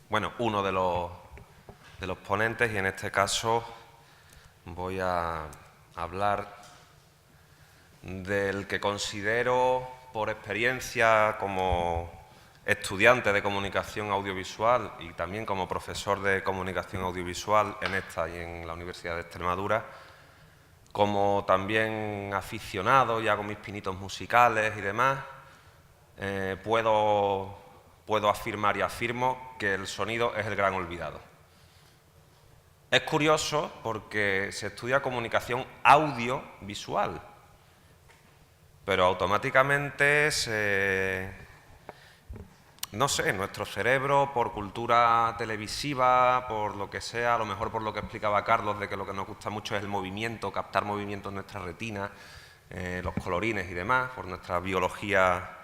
bueno, uno de los ponentes, y en este caso voy a hablar del que considero, por experiencia como estudiante de comunicación audiovisual y también como profesor de comunicación audiovisual en esta y en la Universidad de Extremadura, como también aficionado y hago mis pinitos musicales y demás, puedo afirmar y afirmo que el sonido es el gran olvidado. Es curioso porque se estudia comunicación audiovisual, pero automáticamente no sé, nuestro cerebro, por cultura televisiva, por lo que sea, a lo mejor por lo que explicaba Carlos, de que lo que nos gusta mucho es el movimiento, captar movimiento en nuestra retina, los colorines y demás, por nuestra biología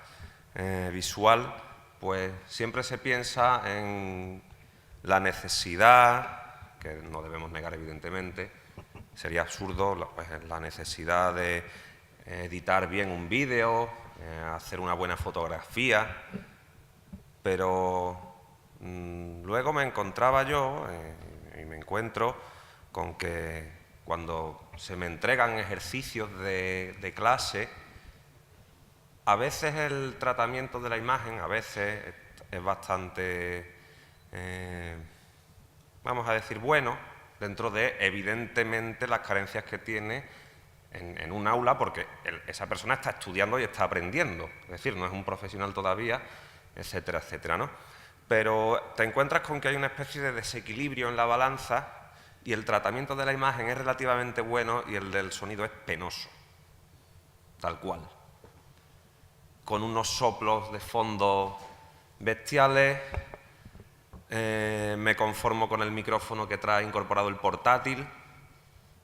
visual, pues siempre se piensa en la necesidad, que no debemos negar evidentemente, sería absurdo, pues, la necesidad de editar bien un vídeo, hacer una buena fotografía, pero luego me encontraba yo y me encuentro con que cuando se me entregan ejercicios de clase, a veces el tratamiento de la imagen, a veces es bastante, vamos a decir, bueno, dentro de, evidentemente, las carencias que tiene en un aula, porque esa persona está estudiando y está aprendiendo, es decir, no es un profesional todavía, etcétera, etcétera, ¿no? Pero te encuentras con que hay una especie de desequilibrio en la balanza y el tratamiento de la imagen es relativamente bueno y el del sonido es penoso, tal cual, con unos soplos de fondo bestiales. Me conformo con el micrófono que trae incorporado el portátil.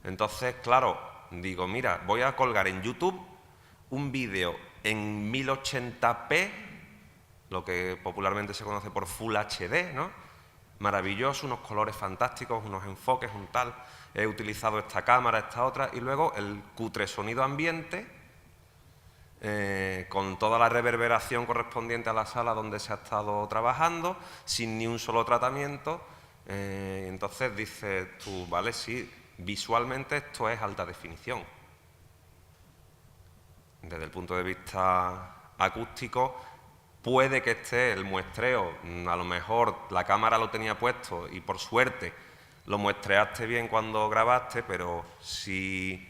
Entonces, claro, digo, mira, voy a colgar en YouTube un vídeo en 1080p, lo que popularmente se conoce por Full HD, ¿no? Maravilloso, unos colores fantásticos, unos enfoques, un tal. He utilizado esta cámara, esta otra, y luego el cutre sonido ambiente, con toda la reverberación correspondiente a la sala donde se ha estado trabajando, sin ni un solo tratamiento. Entonces dices tú, vale, sí, visualmente esto es alta definición. Desde el punto de vista acústico, puede que esté el muestreo, a lo mejor la cámara lo tenía puesto y por suerte lo muestreaste bien cuando grabaste, pero si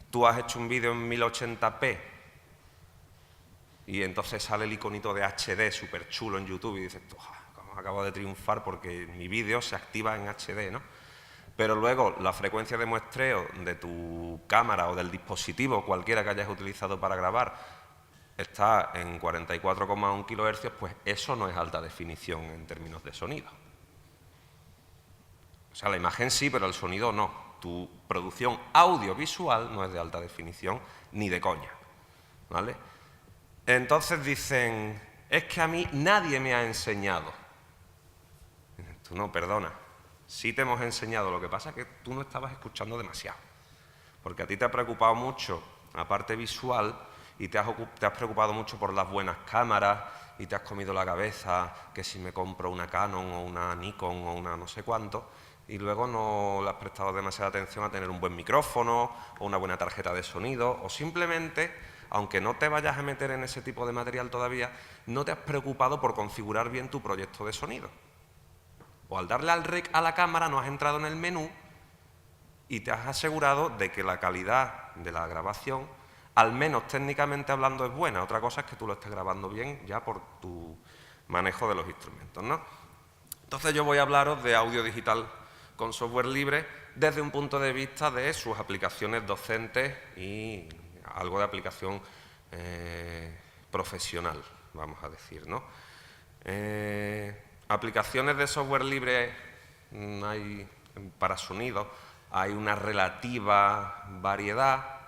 tú has hecho un vídeo en 1080p y entonces sale el iconito de HD súper chulo en YouTube y dices, acabo de triunfar porque mi vídeo se activa en HD, ¿no? Pero luego la frecuencia de muestreo de tu cámara o del dispositivo, cualquiera que hayas utilizado para grabar, está en 44,1 kHz, pues eso no es alta definición en términos de sonido. O sea, la imagen sí, pero el sonido no. Tu producción audiovisual no es de alta definición ni de coña, ¿vale? Entonces dicen, es que a mí nadie me ha enseñado. Tú no, perdona. Sí te hemos enseñado, lo que pasa es que tú no estabas escuchando demasiado. Porque a ti te ha preocupado mucho la parte visual y te has preocupado mucho por las buenas cámaras y te has comido la cabeza que si me compro una Canon o una Nikon o una no sé cuánto, y luego no le has prestado demasiada atención a tener un buen micrófono o una buena tarjeta de sonido, o simplemente, aunque no te vayas a meter en ese tipo de material todavía, no te has preocupado por configurar bien tu proyecto de sonido. O al darle al rec a la cámara no has entrado en el menú y te has asegurado de que la calidad de la grabación, al menos técnicamente hablando, es buena. Otra cosa es que tú lo estés grabando bien ya por tu manejo de los instrumentos, ¿no? Entonces yo voy a hablaros de audio digital con software libre desde un punto de vista de sus aplicaciones docentes y algo de aplicación profesional, vamos a decir, ¿no? Aplicaciones de software libre hay para sonido, hay una relativa variedad.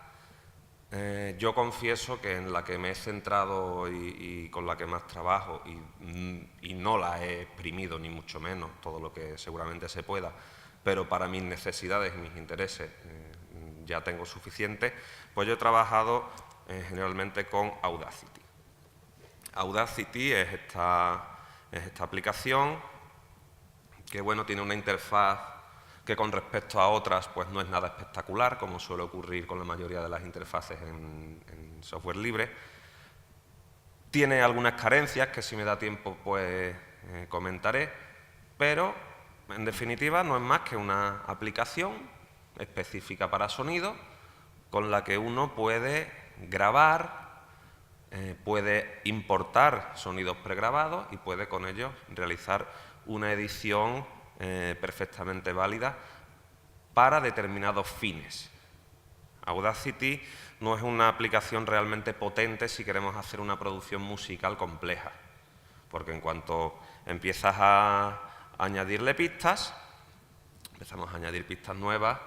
Yo confieso que en la que me he centrado y con la que más trabajo, y no la he exprimido ni mucho menos, todo lo que seguramente se pueda, pero para mis necesidades y mis intereses ya tengo suficiente, pues yo he trabajado generalmente con Audacity. Audacity es esta aplicación que bueno, tiene una interfaz que con respecto a otras pues no es nada espectacular, como suele ocurrir con la mayoría de las interfaces en software libre. Tiene algunas carencias que si me da tiempo pues comentaré, pero en definitiva no es más que una aplicación específica para sonido con la que uno puede grabar, puede importar sonidos pregrabados y puede con ellos realizar una edición perfectamente válida para determinados fines. Audacity no es una aplicación realmente potente si queremos hacer una producción musical compleja, porque en cuanto empiezas a añadirle pistas, empezamos a añadir pistas nuevas,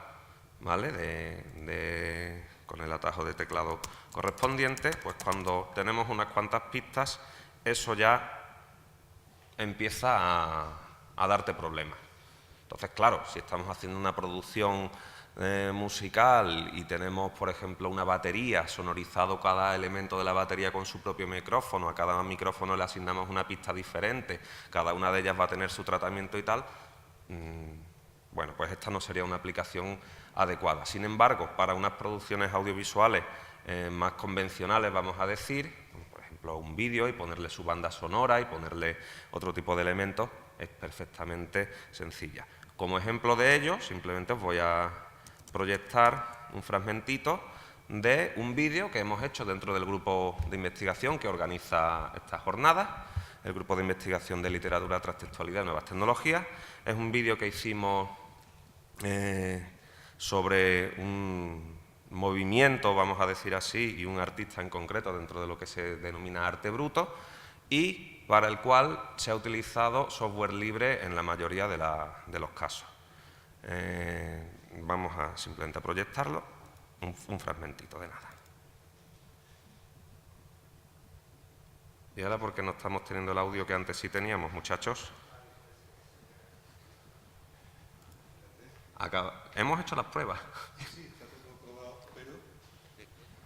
¿vale? Con el atajo de teclado correspondiente, pues cuando tenemos unas cuantas pistas, eso ya empieza a darte problemas. Entonces, claro, si estamos haciendo una producción musical y tenemos, por ejemplo, una batería, sonorizado cada elemento de la batería con su propio micrófono, a cada micrófono le asignamos una pista diferente, cada una de ellas va a tener su tratamiento y tal, bueno, pues esta no sería una aplicación adecuada. Sin embargo, para unas producciones audiovisuales más convencionales, vamos a decir, por ejemplo, un vídeo y ponerle su banda sonora y ponerle otro tipo de elementos, es perfectamente sencilla. Como ejemplo de ello, simplemente os voy a proyectar un fragmentito de un vídeo que hemos hecho dentro del grupo de investigación que organiza esta jornada, el grupo de investigación de literatura, transtextualidad y nuevas tecnologías. Es un vídeo que hicimos sobre un movimiento, vamos a decir así, y un artista en concreto dentro de lo que se denomina arte bruto, y para el cual se ha utilizado software libre en la mayoría de los casos. Vamos a simplemente proyectarlo, un fragmentito de nada. ¿Y ahora por qué no estamos teniendo el audio que antes sí teníamos, muchachos? Hemos hecho las pruebas. Sí, está todo probado, pero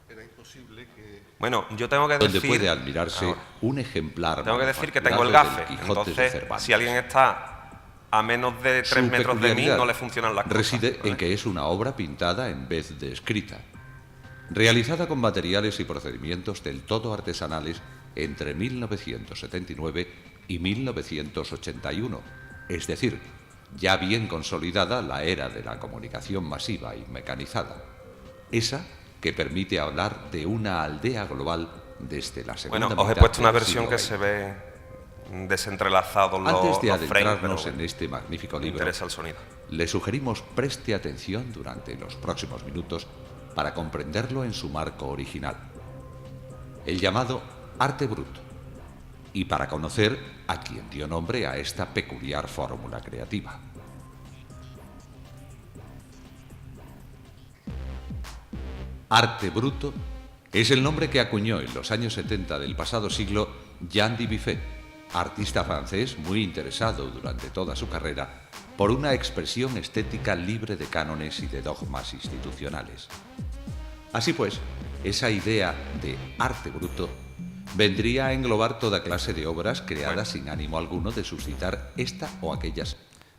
era imposible que... Bueno, yo tengo que decir... Donde puede admirarse ahora, un ejemplar. tengo que decir que tengo el gafe, entonces si alguien está a menos de 3 metros de mí no le funcionan las cosas. Reside ¿vale? en que es una obra pintada en vez de escrita, realizada con materiales y procedimientos del todo artesanales entre 1979 y 1981, es decir, ya bien consolidada la era de la comunicación masiva y mecanizada, esa que permite hablar de una aldea global desde la segunda Bueno, os he mitad puesto una del versión siglo que XX. se ve desentrelazados Antes de los frames, adentrarnos pero en este magnífico me libro, interesa el sonido. le sugerimos preste atención durante los próximos minutos para comprenderlo en su marco original, el llamado arte bruto, y para conocer a quien dio nombre a esta peculiar fórmula creativa. Arte bruto es el nombre que acuñó en los años 70 del pasado siglo Jean Dubuffet, artista francés muy interesado durante toda su carrera por una expresión estética libre de cánones y de dogmas institucionales. Así pues, esa idea de arte bruto vendría a englobar toda clase de obras creadas sin ánimo alguno de suscitar esta o aquellas.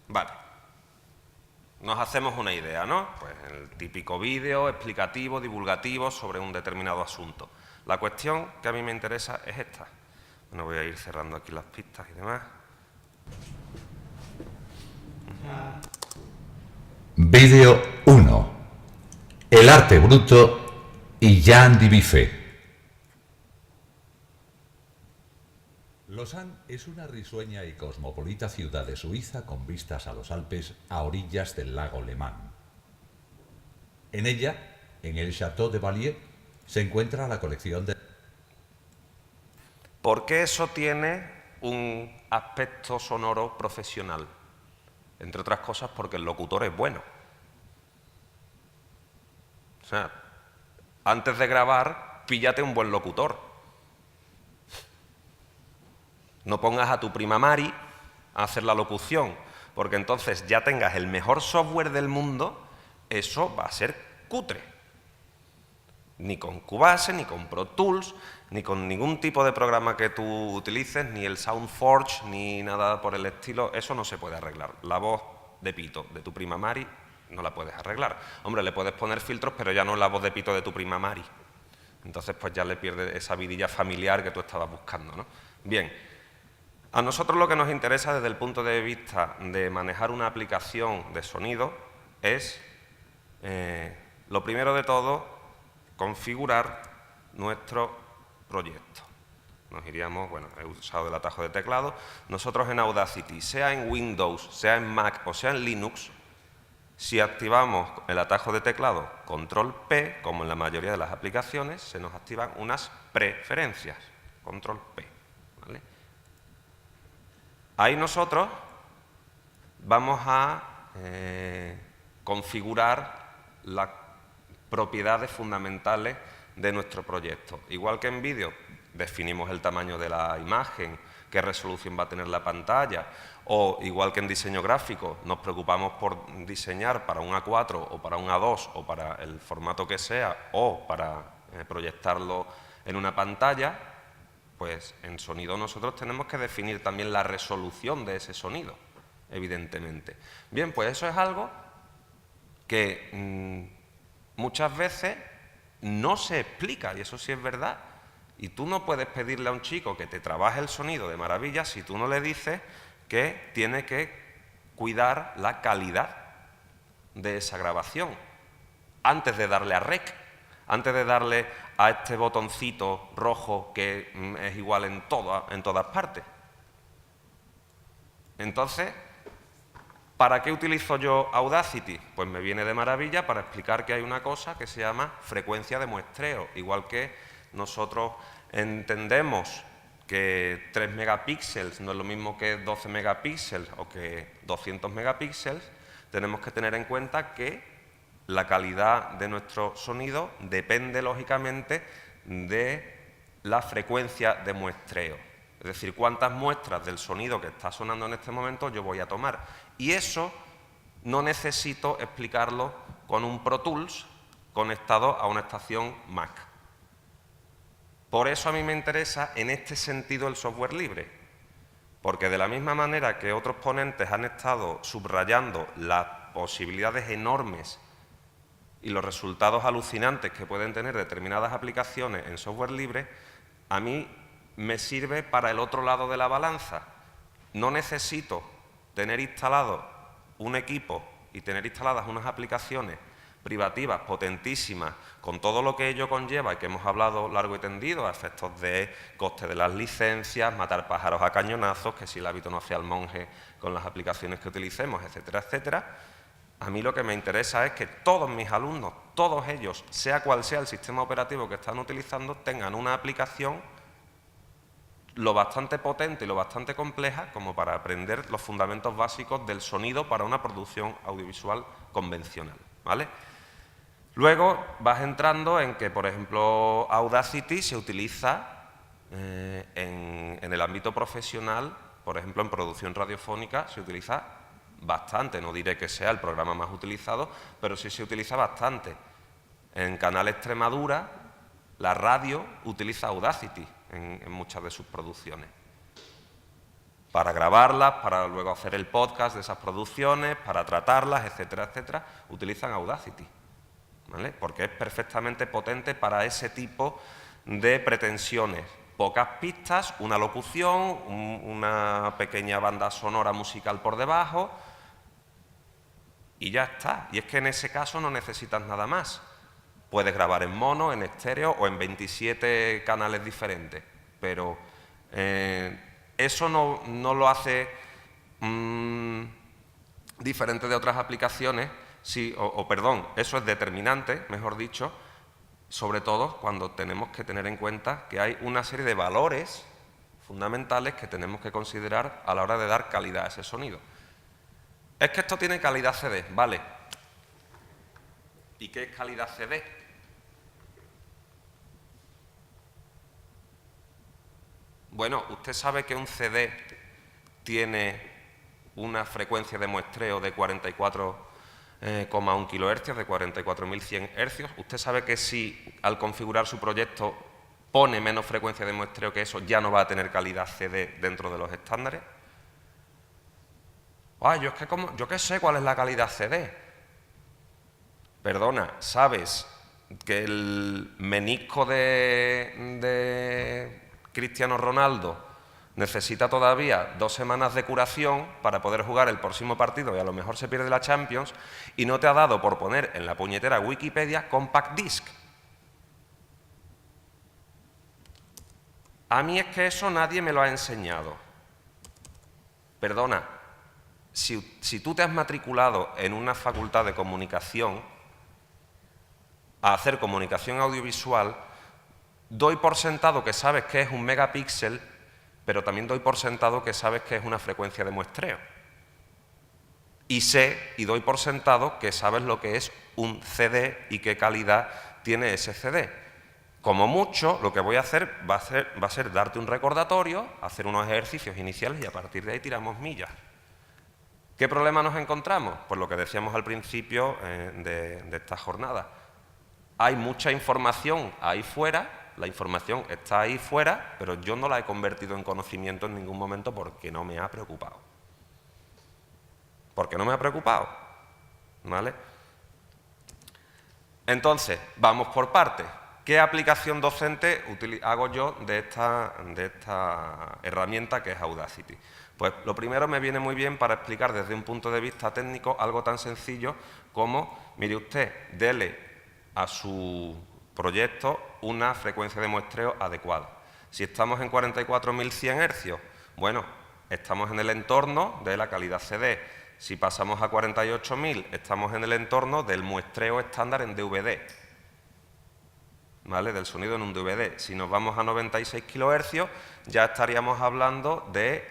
Vale. Nos hacemos una idea, ¿no? Pues el típico vídeo explicativo, divulgativo sobre un determinado asunto. La cuestión que a mí me interesa es esta. Bueno, voy a ir cerrando aquí las pistas y demás. Vídeo 1. El arte bruto y Jean Dubuffet. Lausanne es una risueña y cosmopolita ciudad de Suiza con vistas a los Alpes a orillas del lago Le Mans. En ella, en el Château de Vallier, se encuentra la colección de... ¿Por qué eso tiene un aspecto sonoro profesional? Entre otras cosas porque el locutor es bueno. O sea, antes de grabar, píllate un buen locutor. No pongas a tu prima Mari a hacer la locución, porque entonces ya tengas el mejor software del mundo, eso va a ser cutre. Ni con Cubase, ni con Pro Tools. ni con ningún tipo de programa que tú utilices, ni el SoundForge, ni nada por el estilo, eso no se puede arreglar. La voz de pito de tu prima Mari no la puedes arreglar. Hombre, le puedes poner filtros, pero ya no es la voz de pito de tu prima Mari. Entonces, pues ya le pierde esa vidilla familiar que tú estabas buscando, ¿no? Bien, a nosotros lo que nos interesa desde el punto de vista de manejar una aplicación de sonido es, lo primero de todo, configurar nuestro proyecto. Nos iríamos, bueno, he usado el atajo de teclado. Nosotros en Audacity, sea en Windows, sea en Mac o sea en Linux, si activamos el atajo de teclado Control P, como en la mayoría de las aplicaciones, se nos activan unas preferencias. Control P, ¿vale? Ahí nosotros vamos a configurar las propiedades fundamentales de nuestro proyecto. Igual que en vídeo, definimos el tamaño de la imagen, qué resolución va a tener la pantalla, o igual que en diseño gráfico, nos preocupamos por diseñar para un A4 o para un A2 o para el formato que sea, o para proyectarlo en una pantalla, pues en sonido nosotros tenemos que definir también la resolución de ese sonido, evidentemente. Bien, pues eso es algo que muchas veces no se explica, y eso sí es verdad. Y tú no puedes pedirle a un chico que te trabaje el sonido de maravilla si tú no le dices que tiene que cuidar la calidad de esa grabación antes de darle a REC, antes de darle a este botoncito rojo que es igual en todas partes. Entonces, ¿para qué utilizo yo Audacity? Pues me viene de maravilla para explicar que hay una cosa que se llama frecuencia de muestreo. Igual que nosotros entendemos que 3 megapíxeles no es lo mismo que 12 megapíxeles o que 200 megapíxeles, tenemos que tener en cuenta que la calidad de nuestro sonido depende, lógicamente, de la frecuencia de muestreo. Es decir, cuántas muestras del sonido que está sonando en este momento yo voy a tomar. Y eso no necesito explicarlo con un Pro Tools conectado a una estación Mac. Por eso a mí me interesa en este sentido el software libre, porque de la misma manera que otros ponentes han estado subrayando las posibilidades enormes y los resultados alucinantes que pueden tener determinadas aplicaciones en software libre, a mí me sirve para el otro lado de la balanza. No necesito tener instalado un equipo y tener instaladas unas aplicaciones privativas potentísimas, con todo lo que ello conlleva y que hemos hablado largo y tendido, a efectos de coste de las licencias, matar pájaros a cañonazos, que si el hábito no hace al monje con las aplicaciones que utilicemos, etcétera, etcétera. A mí lo que me interesa es que todos mis alumnos, todos ellos, sea cual sea el sistema operativo que están utilizando, tengan una aplicación lo bastante potente y lo bastante compleja como para aprender los fundamentos básicos del sonido para una producción audiovisual convencional, ¿vale? Luego vas entrando en que, por ejemplo, Audacity se utiliza en el ámbito profesional, por ejemplo, en producción radiofónica se utiliza bastante, no diré que sea el programa más utilizado, pero sí se utiliza bastante. En Canal Extremadura, la radio utiliza Audacity en muchas de sus producciones. Para grabarlas, para luego hacer el podcast de esas producciones, para tratarlas, etcétera, etcétera, utilizan Audacity, ¿vale? Porque es perfectamente potente para ese tipo de pretensiones. Pocas pistas, una locución, una pequeña banda sonora musical por debajo y ya está. Y es que en ese caso no necesitas nada más. Puedes grabar en mono, en estéreo o en 27 canales diferentes, pero eso no lo hace diferente de otras aplicaciones, sí, perdón, eso es determinante, mejor dicho, sobre todo cuando tenemos que tener en cuenta que hay una serie de valores fundamentales que tenemos que considerar a la hora de dar calidad a ese sonido. Es que esto tiene calidad CD, vale. ¿Y qué es calidad CD? Bueno, usted sabe que un CD tiene una frecuencia de muestreo de 44,1 kHz, de 44.100 Hz. Usted sabe que si al configurar su proyecto pone menos frecuencia de muestreo que eso, ya no va a tener calidad CD dentro de los estándares. Yo qué sé cuál es la calidad CD. Perdona, ¿sabes que el menisco de Cristiano Ronaldo necesita todavía 2 semanas de curación para poder jugar el próximo partido y a lo mejor se pierde la Champions, y no te ha dado por poner en la puñetera Wikipedia Compact Disc? A mí es que eso nadie me lo ha enseñado. Perdona, si tú te has matriculado en una facultad de comunicación a hacer comunicación audiovisual, doy por sentado que sabes qué es un megapíxel, pero también doy por sentado que sabes qué es una frecuencia de muestreo. Y sé y doy por sentado que sabes lo que es un CD y qué calidad tiene ese CD. Como mucho, lo que voy a hacer va a ser darte un recordatorio, hacer unos ejercicios iniciales y a partir de ahí tiramos millas. ¿Qué problema nos encontramos? Pues lo que decíamos al principio de esta jornada. Hay mucha información ahí fuera. La información está ahí fuera, pero yo no la he convertido en conocimiento en ningún momento porque no me ha preocupado. Porque no me ha preocupado, ¿vale? Entonces, vamos por partes. ¿Qué aplicación docente hago yo de esta herramienta que es Audacity? Pues lo primero me viene muy bien para explicar desde un punto de vista técnico algo tan sencillo como, mire usted, dele a su proyecto una frecuencia de muestreo adecuada. Si estamos en 44.100 Hz, bueno, estamos en el entorno de la calidad CD. Si pasamos a 48.000, estamos en el entorno del muestreo estándar en DVD, ¿vale? Del sonido en un DVD. Si nos vamos a 96 kHz, ya estaríamos hablando de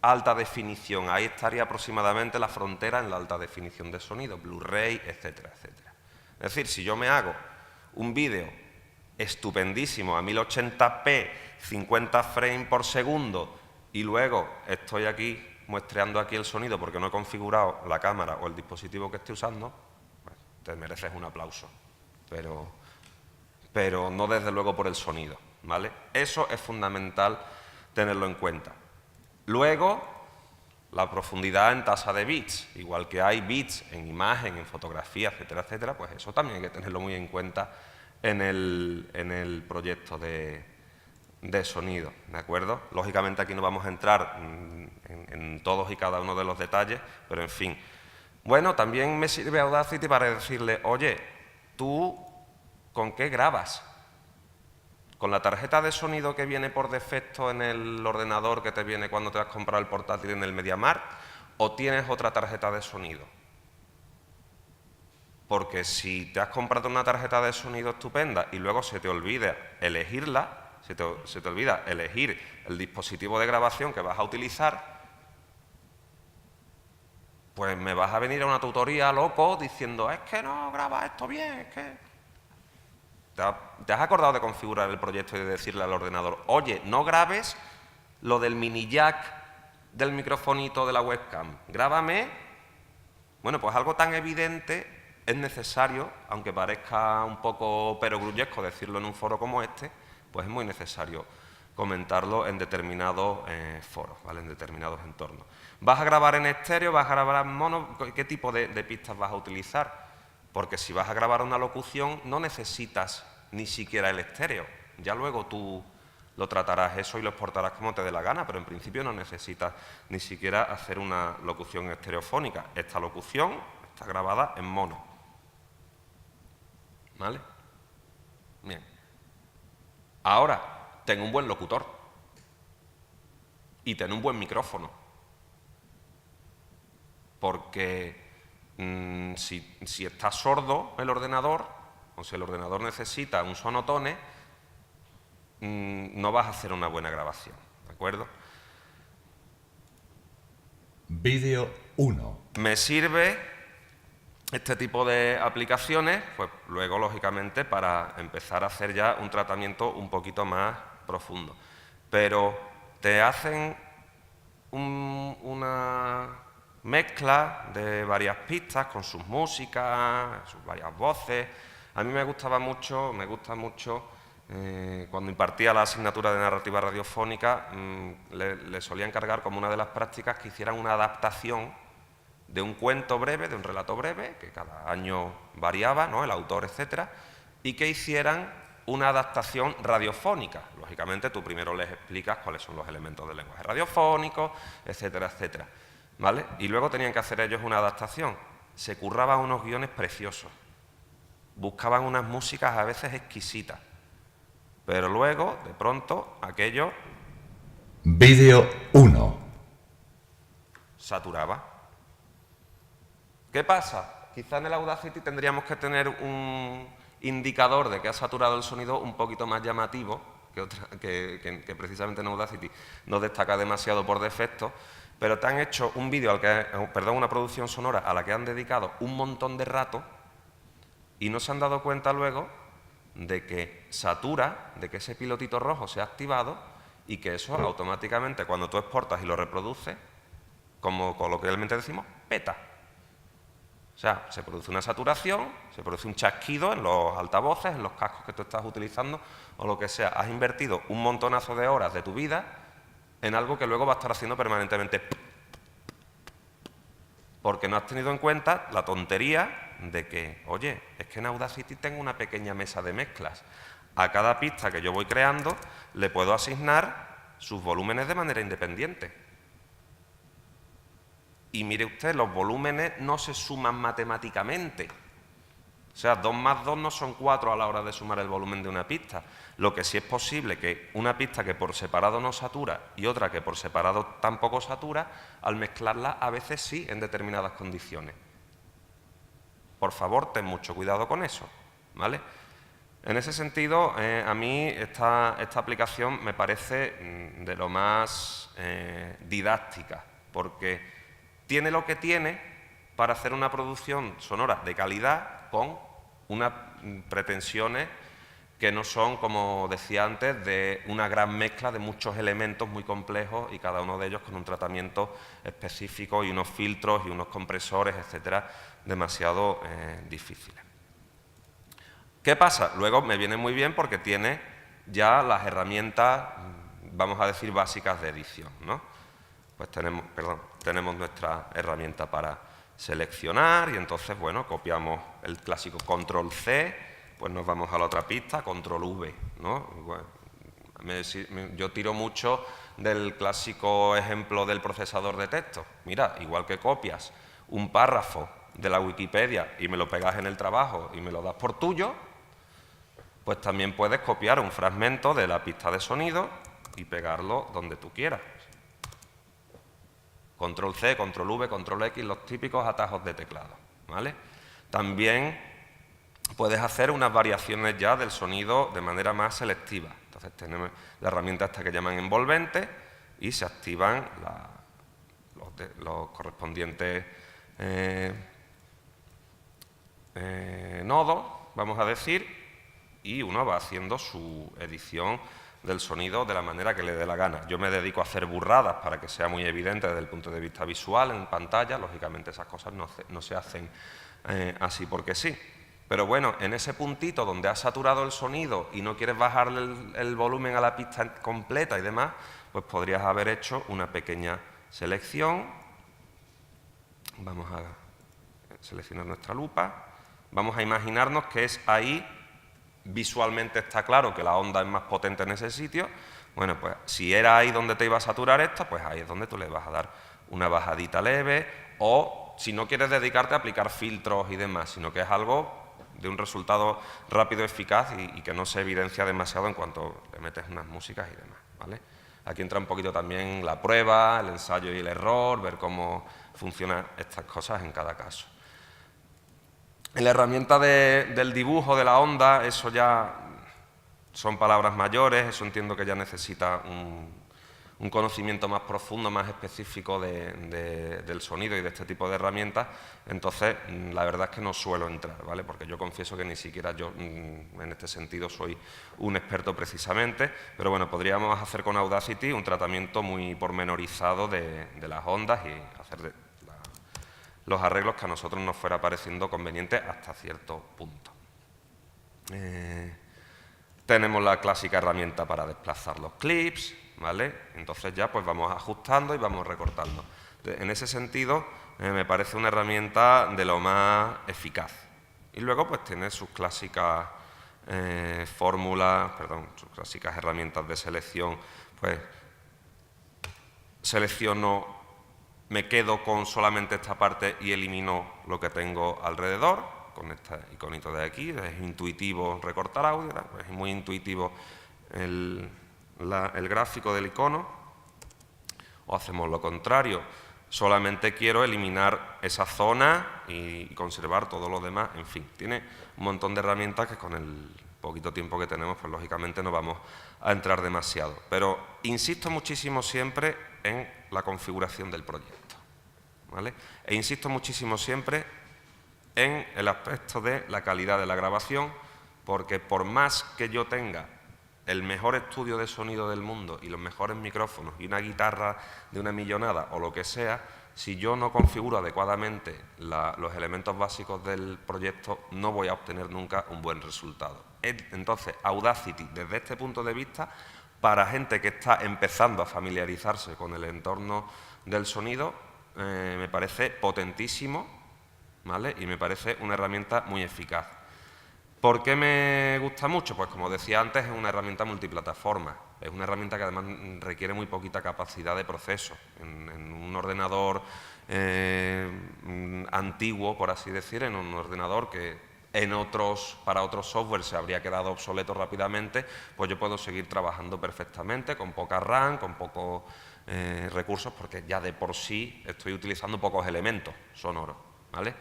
alta definición. Ahí estaría aproximadamente la frontera en la alta definición de sonido, Blu-ray, etcétera, etcétera. Es decir, si yo me hago un vídeo estupendísimo a 1080p, 50 frames por segundo, y luego estoy aquí muestreando aquí el sonido porque no he configurado la cámara o el dispositivo que estoy usando, pues te mereces un aplauso, pero no desde luego por el sonido, ¿vale? Eso es fundamental tenerlo en cuenta. Luego, la profundidad en tasa de bits, igual que hay bits en imagen, en fotografía, etcétera, etcétera, pues eso también hay que tenerlo muy en cuenta en el proyecto de sonido, ¿de acuerdo? Lógicamente aquí no vamos a entrar en todos y cada uno de los detalles, pero en fin. Bueno, también me sirve Audacity para decirle, oye, ¿tú con qué grabas? ¿Con la tarjeta de sonido que viene por defecto en el ordenador que te viene cuando te has comprado el portátil en el MediaMarkt? ¿O tienes otra tarjeta de sonido? Porque si te has comprado una tarjeta de sonido estupenda y luego se te olvida elegirla, se te olvida elegir el dispositivo de grabación que vas a utilizar, pues me vas a venir a una tutoría loco diciendo, es que no grabas esto bien, es que... ¿Te has acordado de configurar el proyecto y de decirle al ordenador, oye, no grabes lo del mini jack del microfonito de la webcam, grábame? Bueno, pues algo tan evidente es necesario, aunque parezca un poco perogrullesco decirlo en un foro como este, pues es muy necesario comentarlo en determinados foros, ¿vale? En determinados entornos. ¿Vas a grabar en estéreo? ¿Vas a grabar en mono? ¿Qué tipo de pistas vas a utilizar? Porque si vas a grabar una locución no necesitas ni siquiera el estéreo. Ya luego tú lo tratarás eso y lo exportarás como te dé la gana, pero en principio no necesitas ni siquiera hacer una locución estereofónica. Esta locución está grabada en mono. ¿Vale? Bien. Ahora, ten un buen locutor y ten un buen micrófono. Porque si está sordo el ordenador, o si el ordenador necesita un sonotone, no vas a hacer una buena grabación, ¿de acuerdo? Vídeo 1. Me sirve este tipo de aplicaciones, pues luego, lógicamente, para empezar a hacer ya un tratamiento un poquito más profundo. Pero te hacen una mezcla de varias pistas con sus músicas, sus varias voces. A mí me gusta mucho cuando impartía la asignatura de narrativa radiofónica, le solía encargar como una de las prácticas que hicieran una adaptación de un cuento breve, de un relato breve, que cada año variaba, ¿no?, el autor, etcétera, y que hicieran una adaptación radiofónica. Lógicamente, tú primero les explicas cuáles son los elementos del lenguaje radiofónico, etcétera, etcétera, ¿vale? Y luego tenían que hacer ellos una adaptación. Se curraban unos guiones preciosos, buscaban unas músicas a veces exquisitas, pero luego, de pronto, aquello Vídeo 1. saturaba. ¿Qué pasa? Quizá en el Audacity tendríamos que tener un indicador de que ha saturado el sonido un poquito más llamativo, que precisamente en Audacity no destaca demasiado por defecto, pero te han hecho un vídeo, una producción sonora a la que han dedicado un montón de rato y no se han dado cuenta luego de que satura, de que ese pilotito rojo se ha activado y que eso automáticamente, cuando tú exportas y lo reproduces, como coloquialmente decimos, peta. O sea, se produce una saturación, se produce un chasquido en los altavoces, en los cascos que tú estás utilizando o lo que sea. Has invertido un montonazo de horas de tu vida en algo que luego va a estar haciendo permanentemente, porque no has tenido en cuenta la tontería de que, oye, es que en Audacity tengo una pequeña mesa de mezclas. A cada pista que yo voy creando le puedo asignar sus volúmenes de manera independiente. Y mire usted, los volúmenes no se suman matemáticamente. O sea, 2 más 2 no son 4 a la hora de sumar el volumen de una pista. Lo que sí es posible que una pista que por separado no satura y otra que por separado tampoco satura, al mezclarla a veces sí en determinadas condiciones. Por favor, ten mucho cuidado con eso, ¿vale? En ese sentido, a mí esta aplicación me parece de lo más didáctica, porque tiene lo que tiene para hacer una producción sonora de calidad con unas pretensiones que no son, como decía antes, de una gran mezcla de muchos elementos muy complejos y cada uno de ellos con un tratamiento específico y unos filtros y unos compresores, etcétera, demasiado difíciles. ¿Qué pasa? Luego me viene muy bien porque tiene ya las herramientas, vamos a decir, básicas de edición, ¿no? Pues tenemos nuestra herramienta para seleccionar y entonces, bueno, copiamos el clásico control C, pues nos vamos a la otra pista, control V, ¿no? Bueno, yo tiro mucho del clásico ejemplo del procesador de texto. Mira, igual que copias un párrafo de la Wikipedia y me lo pegas en el trabajo y me lo das por tuyo, pues también puedes copiar un fragmento de la pista de sonido y pegarlo donde tú quieras. Control C, control V, control X, los típicos atajos de teclado, ¿vale? También puedes hacer unas variaciones ya del sonido de manera más selectiva. Entonces tenemos la herramienta esta que llaman envolvente y se activan los correspondientes nodos, vamos a decir, y uno va haciendo su edición del sonido de la manera que le dé la gana. Yo me dedico a hacer burradas para que sea muy evidente desde el punto de vista visual en pantalla. Lógicamente esas cosas no se hacen así porque sí. Pero bueno, en ese puntito donde has saturado el sonido y no quieres bajarle el volumen a la pista completa y demás, pues podrías haber hecho una pequeña selección. Vamos a seleccionar nuestra lupa. Vamos a imaginarnos que es ahí. Visualmente está claro que la onda es más potente en ese sitio. Bueno, pues si era ahí donde te iba a saturar esto, pues ahí es donde tú le vas a dar una bajadita leve, o si no quieres dedicarte a aplicar filtros y demás, sino que es algo de un resultado rápido, eficaz y que no se evidencia demasiado en cuanto le metes unas músicas y demás, ¿vale? Aquí entra un poquito también la prueba, el ensayo y el error, ver cómo funcionan estas cosas en cada caso. En la herramienta del dibujo de la onda, eso ya son palabras mayores, eso entiendo que ya necesita un conocimiento más profundo, más específico del sonido y de este tipo de herramientas. Entonces, la verdad es que no suelo entrar, ¿vale? Porque yo confieso que ni siquiera yo en este sentido soy un experto precisamente, pero bueno, podríamos hacer con Audacity un tratamiento muy pormenorizado de las ondas y hacer los arreglos que a nosotros nos fuera pareciendo conveniente hasta cierto punto. Tenemos la clásica herramienta para desplazar los clips, ¿vale? Entonces ya pues vamos ajustando y vamos recortando. En ese sentido, me parece una herramienta de lo más eficaz. Y luego pues tiene sus clásicas sus clásicas herramientas de selección. Pues selecciono, me quedo con solamente esta parte y elimino lo que tengo alrededor, con este iconito de aquí. Es intuitivo recortar audio, es muy intuitivo el gráfico del icono. O hacemos lo contrario, solamente quiero eliminar esa zona y conservar todo lo demás. En fin, tiene un montón de herramientas que con el poquito tiempo que tenemos, pues lógicamente no vamos a entrar demasiado. Pero insisto muchísimo siempre en la configuración del proyecto, ¿vale? E insisto muchísimo siempre en el aspecto de la calidad de la grabación, porque por más que yo tenga el mejor estudio de sonido del mundo y los mejores micrófonos y una guitarra de una millonada o lo que sea, si yo no configuro adecuadamente los elementos básicos del proyecto, no voy a obtener nunca un buen resultado. Entonces, Audacity, desde este punto de vista, para gente que está empezando a familiarizarse con el entorno del sonido, me parece potentísimo, ¿vale? Y me parece una herramienta muy eficaz. ¿Por qué me gusta mucho? Pues como decía antes, es una herramienta multiplataforma. Es una herramienta que además requiere muy poquita capacidad de proceso. En un ordenador antiguo, por así decir, en un ordenador que para otros software se habría quedado obsoleto rápidamente, pues yo puedo seguir trabajando perfectamente, con poca RAM, con pocos recursos, porque ya de por sí estoy utilizando pocos elementos sonoros, ¿vale?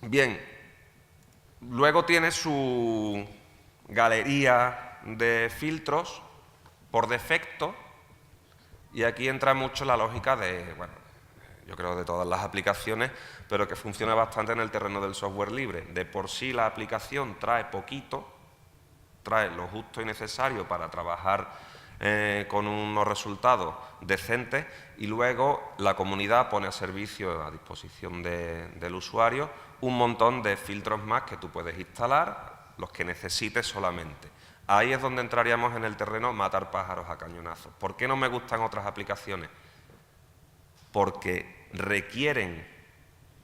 Bien, luego tiene su galería de filtros por defecto, y aquí entra mucho la lógica de, bueno, yo creo de todas las aplicaciones, pero que funciona bastante en el terreno del software libre. De por sí la aplicación trae poquito, trae lo justo y necesario para trabajar con unos resultados decentes, y luego la comunidad pone a servicio, a disposición del usuario, un montón de filtros más que tú puedes instalar, los que necesites solamente. Ahí es donde entraríamos en el terreno matar pájaros a cañonazos. ¿Por qué no me gustan otras aplicaciones? Porque requieren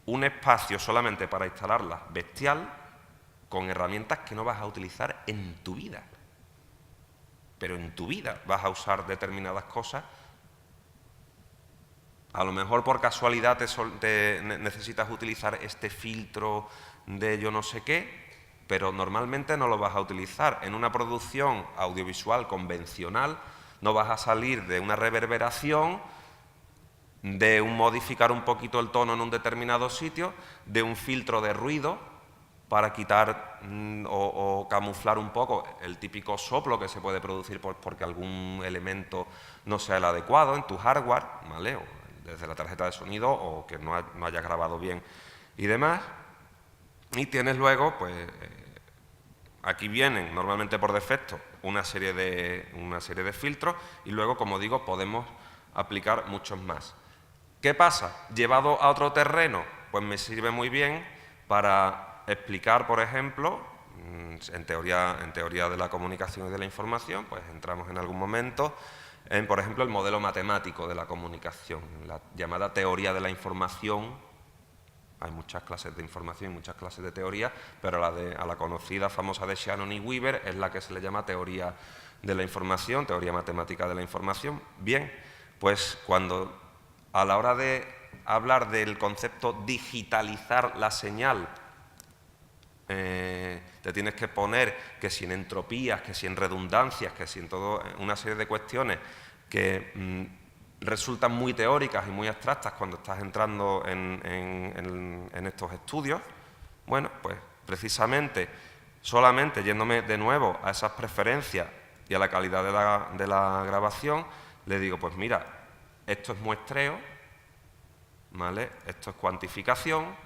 un espacio solamente para instalarlas bestial, con herramientas que no vas a utilizar en tu vida. Pero en tu vida vas a usar determinadas cosas. A lo mejor por casualidad necesitas utilizar este filtro de yo no sé qué, pero normalmente no lo vas a utilizar. En una producción audiovisual convencional no vas a salir de una reverberación, de un modificar un poquito el tono en un determinado sitio, de un filtro de ruido para quitar o camuflar un poco el típico soplo que se puede producir porque algún elemento no sea el adecuado en tu hardware, ¿vale? O desde la tarjeta de sonido, o que no hayas grabado bien y demás. Y tienes luego, pues, aquí vienen normalmente por defecto una serie de filtros, y luego, como digo, podemos aplicar muchos más. ¿Qué pasa? Llevado a otro terreno, pues me sirve muy bien para explicar, por ejemplo, en teoría de la comunicación y de la información, pues entramos en algún momento en, por ejemplo, el modelo matemático de la comunicación, la llamada teoría de la información. Hay muchas clases de información y muchas clases de teoría, pero a la conocida, famosa de Shannon y Weaver es la que se le llama teoría de la información, teoría matemática de la información. Bien, pues cuando a la hora de hablar del concepto digitalizar la señal, te tienes que poner que si en entropías, que si en redundancias, que si en todo una serie de cuestiones que resultan muy teóricas y muy abstractas cuando estás entrando en estos estudios. Bueno, pues precisamente, solamente yéndome de nuevo a esas preferencias y a la calidad de la grabación, le digo, pues mira, esto es muestreo, ¿vale? Esto es cuantificación,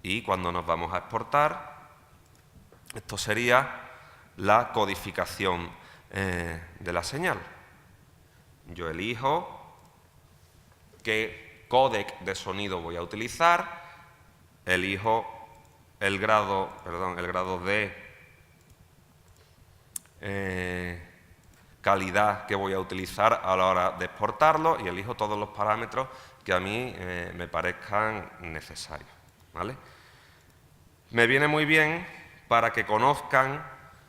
y cuando nos vamos a exportar, esto sería la codificación de la señal. Yo elijo qué códec de sonido voy a utilizar, elijo el grado de calidad que voy a utilizar a la hora de exportarlo y elijo todos los parámetros que a mí me parezcan necesarios, ¿vale? Me viene muy bien para que conozcan,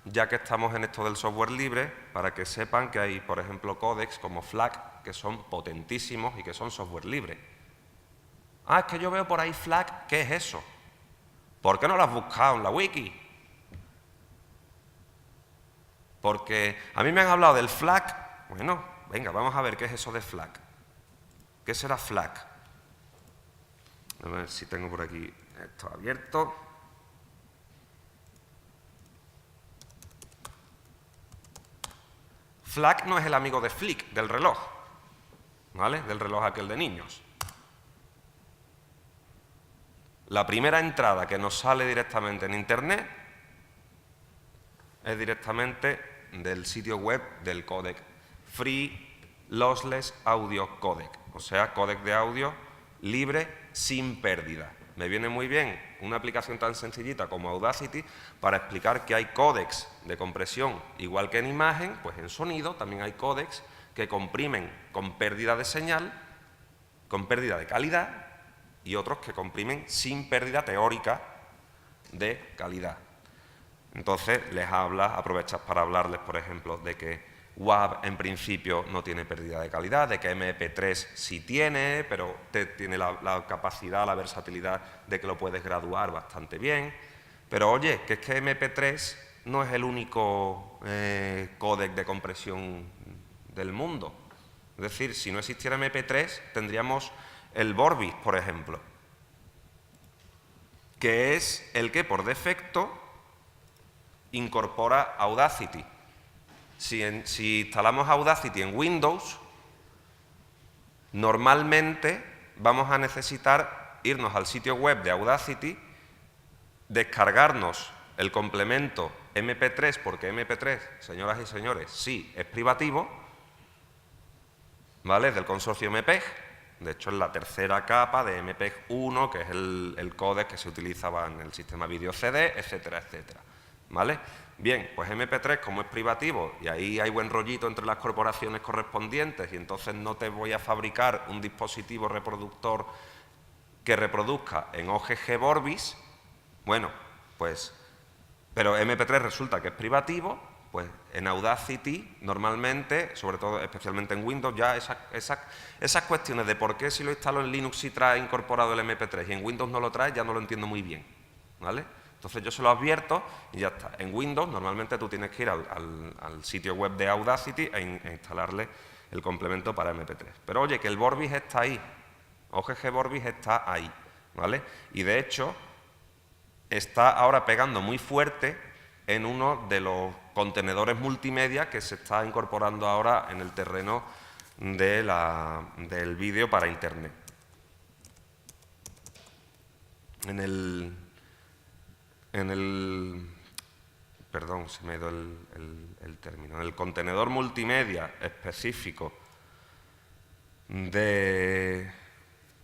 ya que estamos en esto del software libre, para que sepan que hay, por ejemplo, códecs como FLAC, que son potentísimos y que son software libre. Ah, es que yo veo por ahí FLAC, ¿qué es eso? ¿Por qué no lo has buscado en la wiki? Porque a mí me han hablado del FLAC. Bueno, venga, vamos a ver qué es eso de FLAC. ¿Qué será FLAC? A ver si tengo por aquí esto abierto. FLAC no es el amigo de Flick, del reloj, ¿vale? Del reloj aquel de niños. La primera entrada que nos sale directamente en Internet es directamente del sitio web del códec Free Lossless Audio Codec, o sea, códec de audio libre sin pérdida. Me viene muy bien una aplicación tan sencillita como Audacity para explicar que hay códecs de compresión, igual que en imagen, pues en sonido también hay códecs que comprimen con pérdida de señal, con pérdida de calidad, y otros que comprimen sin pérdida teórica de calidad. Entonces aprovechas para hablarles, por ejemplo, de que WAV en principio no tiene pérdida de calidad, de que MP3 sí tiene, pero tiene la capacidad, la versatilidad de que lo puedes graduar bastante bien. Pero oye, que es que MP3 no es el único códec de compresión del mundo. Es decir, si no existiera MP3, tendríamos el Vorbis, por ejemplo, que es el que por defecto incorpora Audacity. Si instalamos Audacity en Windows, normalmente vamos a necesitar irnos al sitio web de Audacity, descargarnos el complemento MP3, porque MP3, señoras y señores, sí, es privativo, ¿vale? Es del consorcio MPEG. De hecho, es la tercera capa de MPEG 1, que es el códec que se utilizaba en el sistema video CD, etcétera, etcétera. ¿Vale? Bien, pues MP3, como es privativo, y ahí hay buen rollito entre las corporaciones correspondientes, y entonces no te voy a fabricar un dispositivo reproductor que reproduzca en OGG Vorbis, bueno, pues, pero MP3 resulta que es privativo, pues en Audacity normalmente, sobre todo, especialmente en Windows, ya esas cuestiones de por qué si lo instalo en Linux sí trae incorporado el MP3 y en Windows no lo trae, ya no lo entiendo muy bien, ¿vale? Entonces yo se lo advierto y ya está. En Windows normalmente tú tienes que ir al sitio web de Audacity e instalarle el complemento para MP3. Pero oye, que el Vorbis está ahí, OGG Vorbis está ahí, ¿vale? Y de hecho está ahora pegando muy fuerte en uno de los contenedores multimedia que se está incorporando ahora en el terreno del vídeo para Internet. Perdón, se me ha ido el término. En el contenedor multimedia específico en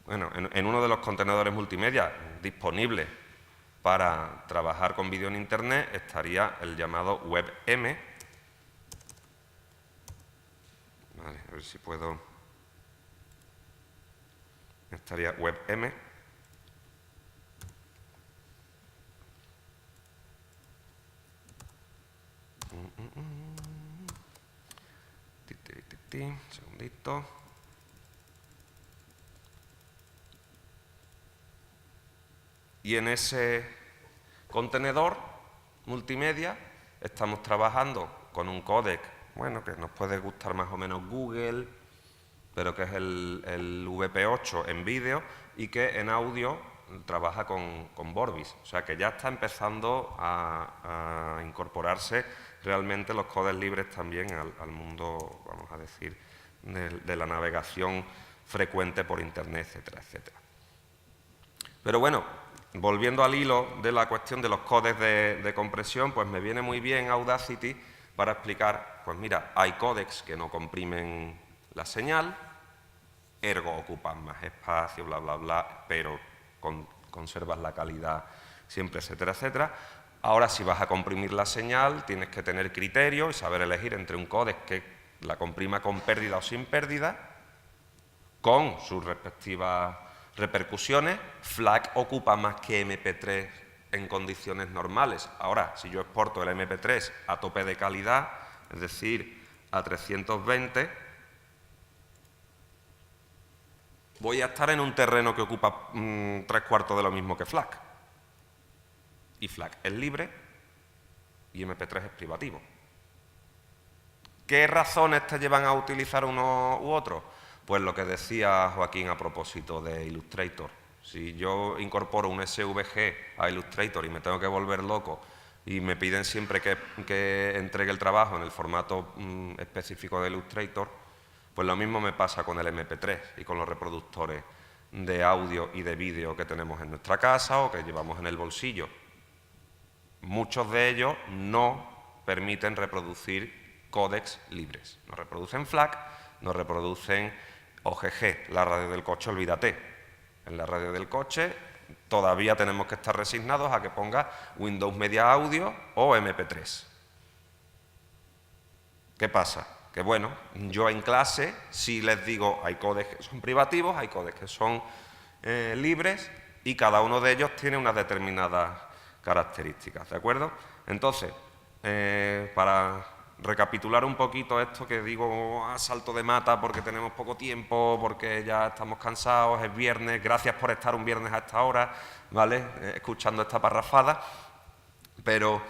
uno de los contenedores multimedia disponibles para trabajar con vídeo en Internet estaría el llamado WebM. Vale, a ver si puedo. Estaría WebM. Segundito. Y en ese contenedor multimedia estamos trabajando con un códec, bueno, que nos puede gustar más o menos Google, pero que es el VP8 en vídeo y que en audio trabaja con Vorbis. O sea que ya está empezando a incorporarse realmente los códecs libres también al mundo, vamos a decir, de la navegación frecuente por Internet, etcétera, etcétera. Pero bueno, volviendo al hilo de la cuestión de los códecs de compresión, pues me viene muy bien Audacity para explicar, pues mira, hay códecs que no comprimen la señal, ergo ocupan más espacio, bla, bla, bla, pero conservas la calidad siempre, etcétera, etcétera. Ahora, si vas a comprimir la señal, tienes que tener criterio y saber elegir entre un códec que la comprima con pérdida o sin pérdida, con sus respectivas repercusiones. FLAC ocupa más que MP3 en condiciones normales. Ahora, si yo exporto el MP3 a tope de calidad, es decir, a 320, voy a estar en un terreno que ocupa 3/4 de lo mismo que FLAC. Y FLAC es libre y MP3 es privativo. ¿Qué razones te llevan a utilizar uno u otro? Pues lo que decía Joaquín a propósito de Illustrator. Si yo incorporo un SVG a Illustrator y me tengo que volver loco y me piden siempre que entregue el trabajo en el formato específico de Illustrator, pues lo mismo me pasa con el MP3 y con los reproductores de audio y de vídeo que tenemos en nuestra casa o que llevamos en el bolsillo. Muchos de ellos no permiten reproducir códecs libres. No reproducen FLAC, no reproducen OGG. La radio del coche, olvídate. En la radio del coche todavía tenemos que estar resignados a que ponga Windows Media Audio o MP3. ¿Qué pasa? Que bueno, yo en clase sí les digo, hay códecs que son privativos, hay códecs que son libres y cada uno de ellos tiene unas determinadas características, ¿de acuerdo? Entonces, para recapitular un poquito esto que digo a salto de mata porque tenemos poco tiempo, porque ya estamos cansados, es viernes, gracias por estar un viernes a esta hora, ¿vale? Escuchando esta parrafada, pero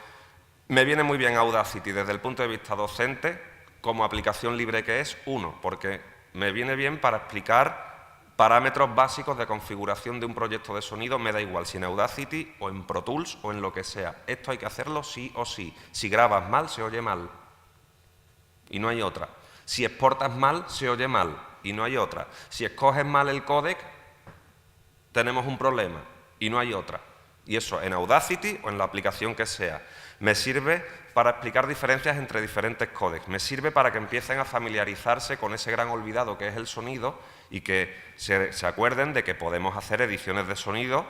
me viene muy bien Audacity desde el punto de vista docente, como aplicación libre que es, porque me viene bien para explicar parámetros básicos de configuración de un proyecto de sonido, me da igual si en Audacity o en Pro Tools o en lo que sea. Esto hay que hacerlo sí o sí. Si grabas mal, se oye mal. Y no hay otra. Si exportas mal, se oye mal. Y no hay otra. Si escoges mal el códec, tenemos un problema. Y no hay otra. Y eso en Audacity o en la aplicación que sea. Me sirve para explicar diferencias entre diferentes códecs. Me sirve para que empiecen a familiarizarse con ese gran olvidado que es el sonido y que se acuerden de que podemos hacer ediciones de sonido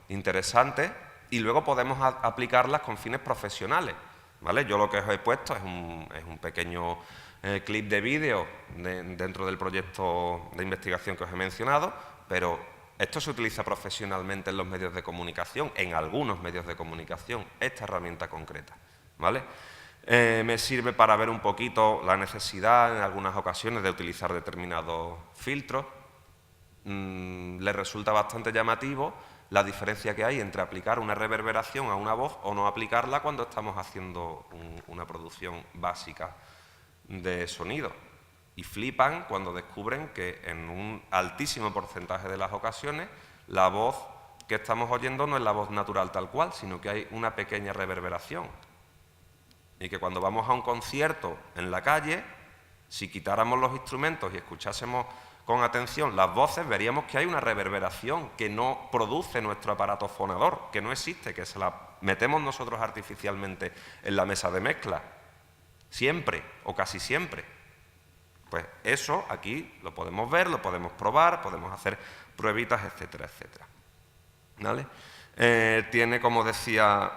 interesantes y luego podemos aplicarlas con fines profesionales, ¿vale? Yo lo que os he puesto es un pequeño clip de vídeo dentro del proyecto de investigación que os he mencionado, pero esto se utiliza profesionalmente en los medios de comunicación, en algunos medios de comunicación, esta herramienta concreta, ¿vale? Me sirve para ver un poquito la necesidad en algunas ocasiones de utilizar determinados filtros. Les resulta bastante llamativo la diferencia que hay entre aplicar una reverberación a una voz o no aplicarla cuando estamos haciendo una producción básica de sonido. Y flipan cuando descubren que en un altísimo porcentaje de las ocasiones la voz que estamos oyendo no es la voz natural tal cual, sino que hay una pequeña reverberación. Y que cuando vamos a un concierto en la calle, si quitáramos los instrumentos y escuchásemos con atención las voces, veríamos que hay una reverberación que no produce nuestro aparato fonador, que no existe, que se la metemos nosotros artificialmente en la mesa de mezcla. Siempre, o casi siempre. Pues eso aquí lo podemos ver, lo podemos probar, podemos hacer pruebitas, etcétera, etcétera. ¿Vale? Tiene, como decía,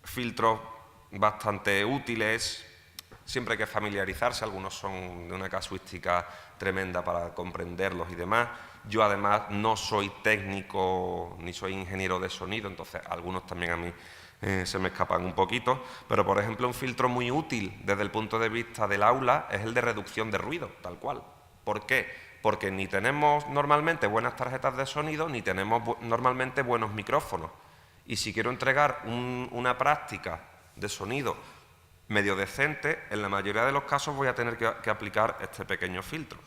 filtros bastante útiles, siempre hay que familiarizarse, algunos son de una casuística tremenda para comprenderlos y demás. Yo además no soy técnico ni soy ingeniero de sonido, entonces algunos también a mí se me escapan un poquito, pero por ejemplo un filtro muy útil desde el punto de vista del aula es el de reducción de ruido, tal cual. ¿Por qué? Porque ni tenemos normalmente buenas tarjetas de sonido, ni tenemos normalmente buenos micrófonos. Y si quiero entregar una práctica de sonido medio decente, en la mayoría de los casos voy a tener que aplicar este pequeño filtro,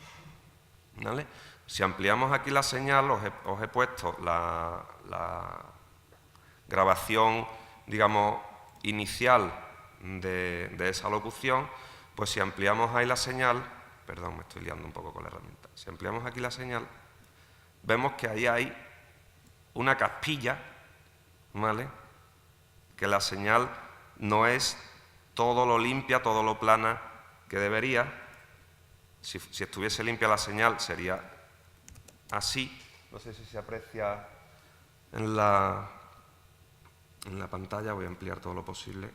¿vale? Si ampliamos aquí la señal, os he puesto la grabación, digamos, inicial de esa locución, pues si ampliamos ahí la señal, perdón, me estoy liando un poco con la herramienta, si ampliamos aquí la señal, vemos que ahí hay una caspilla, ¿vale? Que la señal no es todo lo limpia, todo lo plana que debería. Si estuviese limpia la señal sería así, no sé si se aprecia en la en la pantalla, voy a ampliar todo lo posible.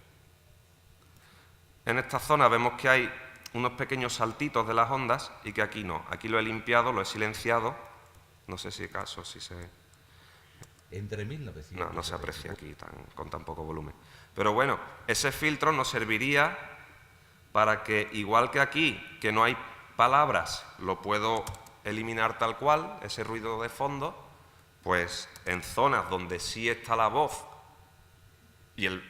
En esta zona vemos que hay unos pequeños saltitos de las ondas y que aquí no. Aquí lo he limpiado, lo he silenciado. No sé si acaso, si se... Entre 1900... No se aprecia aquí con tan poco volumen. Pero bueno, ese filtro nos serviría para que, igual que aquí, que no hay palabras, lo puedo eliminar tal cual, ese ruido de fondo, pues en zonas donde sí está la voz y el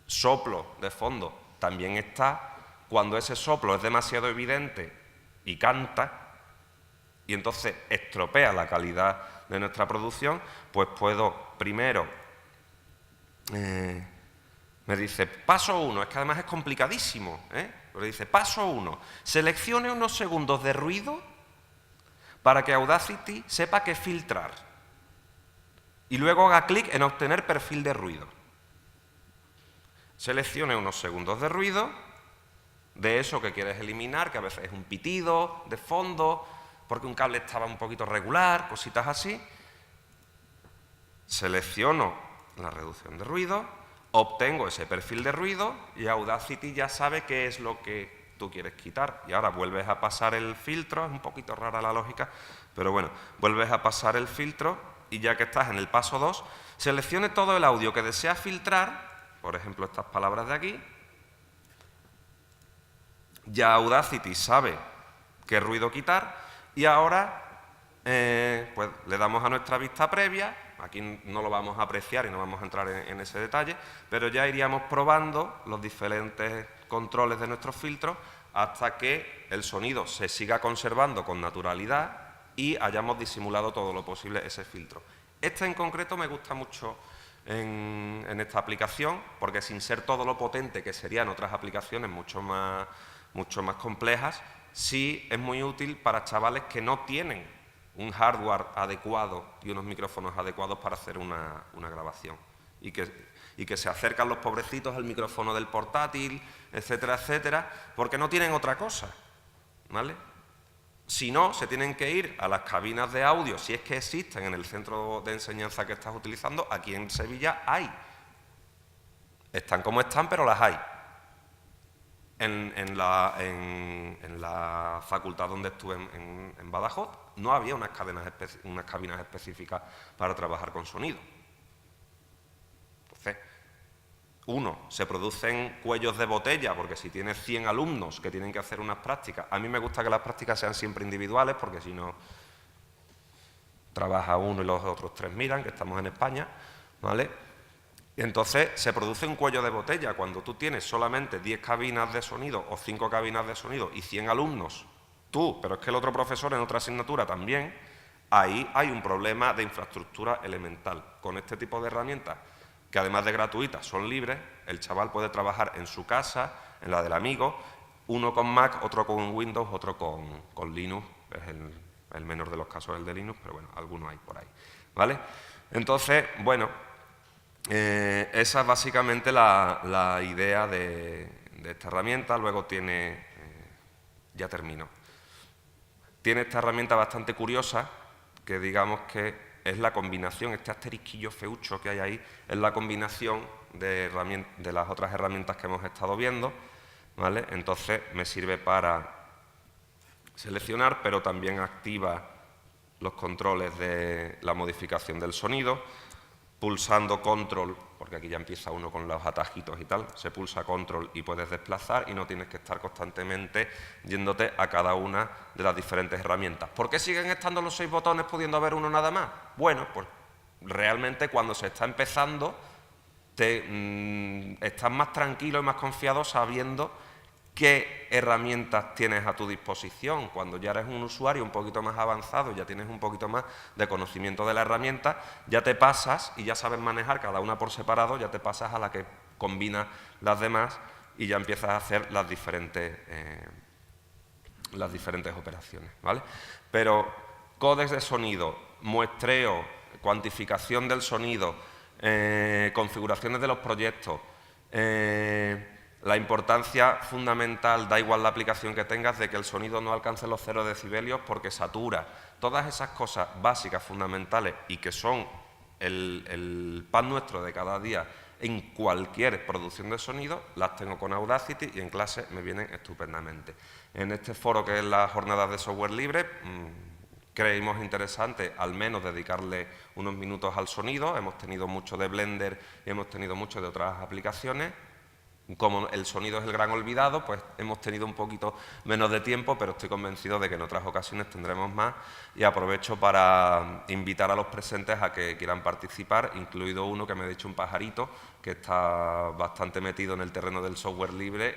soplo de fondo también está, cuando ese soplo es demasiado evidente y canta, y entonces estropea la calidad de nuestra producción, pues puedo primero, me dice, paso 1, es que además es complicadísimo, pero dice, paso 1, seleccione unos segundos de ruido para que Audacity sepa qué filtrar, y luego haga clic en obtener perfil de ruido. Seleccione unos segundos de ruido, de eso que quieres eliminar, que a veces es un pitido de fondo, porque un cable estaba un poquito regular, cositas así. Selecciono la reducción de ruido, obtengo ese perfil de ruido y Audacity ya sabe qué es lo que tú quieres quitar. Y ahora vuelves a pasar el filtro, es un poquito rara la lógica, pero bueno, vuelves a pasar el filtro y ya que estás en el paso 2, seleccione todo el audio que deseas filtrar, por ejemplo estas palabras de aquí. Ya Audacity sabe qué ruido quitar y ahora pues le damos a nuestra vista previa. Aquí no lo vamos a apreciar y no vamos a entrar en ese detalle, pero ya iríamos probando los diferentes controles de nuestros filtros hasta que el sonido se siga conservando con naturalidad y hayamos disimulado todo lo posible ese filtro. Este en concreto me gusta mucho en esta aplicación, porque sin ser todo lo potente que serían otras aplicaciones mucho más complejas, sí es muy útil para chavales que no tienen un hardware adecuado y unos micrófonos adecuados para hacer una grabación y que se acercan los pobrecitos al micrófono del portátil, etcétera, etcétera, porque no tienen otra cosa, ¿vale? Si no, se tienen que ir a las cabinas de audio, si es que existen en el centro de enseñanza que estás utilizando. Aquí en Sevilla hay. Están como están, pero las hay. En la facultad donde estuve en Badajoz no había unas cabinas específicas para trabajar con sonido. Entonces, se producen cuellos de botella, porque si tienes 100 alumnos que tienen que hacer unas prácticas, a mí me gusta que las prácticas sean siempre individuales, porque si no, trabaja uno y los otros 3 miran, que estamos en España, ¿vale? Y entonces se produce un cuello de botella. Cuando tú tienes solamente 10 cabinas de sonido o 5 cabinas de sonido y 100 alumnos, tú, pero es que el otro profesor en otra asignatura también, ahí hay un problema de infraestructura elemental. Con este tipo de herramientas, que además de gratuitas son libres, el chaval puede trabajar en su casa, en la del amigo, uno con Mac, otro con Windows, otro con Linux, es el menor de los casos el de Linux, pero bueno, algunos hay por ahí, ¿vale? Entonces, bueno, esa es básicamente la idea de esta herramienta. Luego tiene, ya termino, tiene esta herramienta bastante curiosa, que digamos que es la combinación, este asterisquillo feucho que hay ahí, es la combinación de las otras herramientas que hemos estado viendo, ¿vale? Entonces me sirve para seleccionar, pero también activa los controles de la modificación del sonido, pulsando control, porque aquí ya empieza uno con los atajitos y tal, se pulsa control y puedes desplazar y no tienes que estar constantemente yéndote a cada una de las diferentes herramientas. ¿Por qué siguen estando los 6 botones pudiendo haber uno nada más? Bueno, pues realmente cuando se está empezando estás más tranquilo y más confiado sabiendo qué herramientas tienes a tu disposición. Cuando ya eres un usuario un poquito más avanzado, ya tienes un poquito más de conocimiento de la herramienta, ya te pasas y ya sabes manejar cada una por separado, ya te pasas a la que combina las demás y ya empiezas a hacer las diferentes operaciones, ¿vale? Pero códex de sonido, muestreo, cuantificación del sonido, configuraciones de los proyectos, la importancia fundamental, da igual la aplicación que tengas, de que el sonido no alcance los 0 decibelios porque satura. Todas esas cosas básicas, fundamentales y que son el pan nuestro de cada día en cualquier producción de sonido, las tengo con Audacity y en clase me vienen estupendamente. En este foro, que es las jornadas de software libre, creímos interesante al menos dedicarle unos minutos al sonido. Hemos tenido mucho de Blender y hemos tenido mucho de otras aplicaciones. Como el sonido es el gran olvidado, pues hemos tenido un poquito menos de tiempo, pero estoy convencido de que en otras ocasiones tendremos más, y aprovecho para invitar a los presentes a que quieran participar, incluido uno que me ha dicho un pajarito, que está bastante metido en el terreno del software libre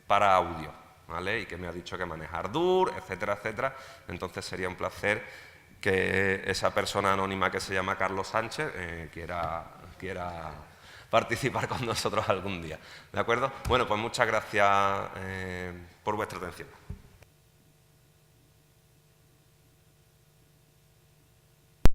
para audio, ¿vale? Y que me ha dicho que maneja Ardour, etcétera, etcétera. Entonces sería un placer que esa persona anónima que se llama Carlos Sánchez quiera participar con nosotros algún día, ¿de acuerdo? Bueno, pues muchas gracias por vuestra atención.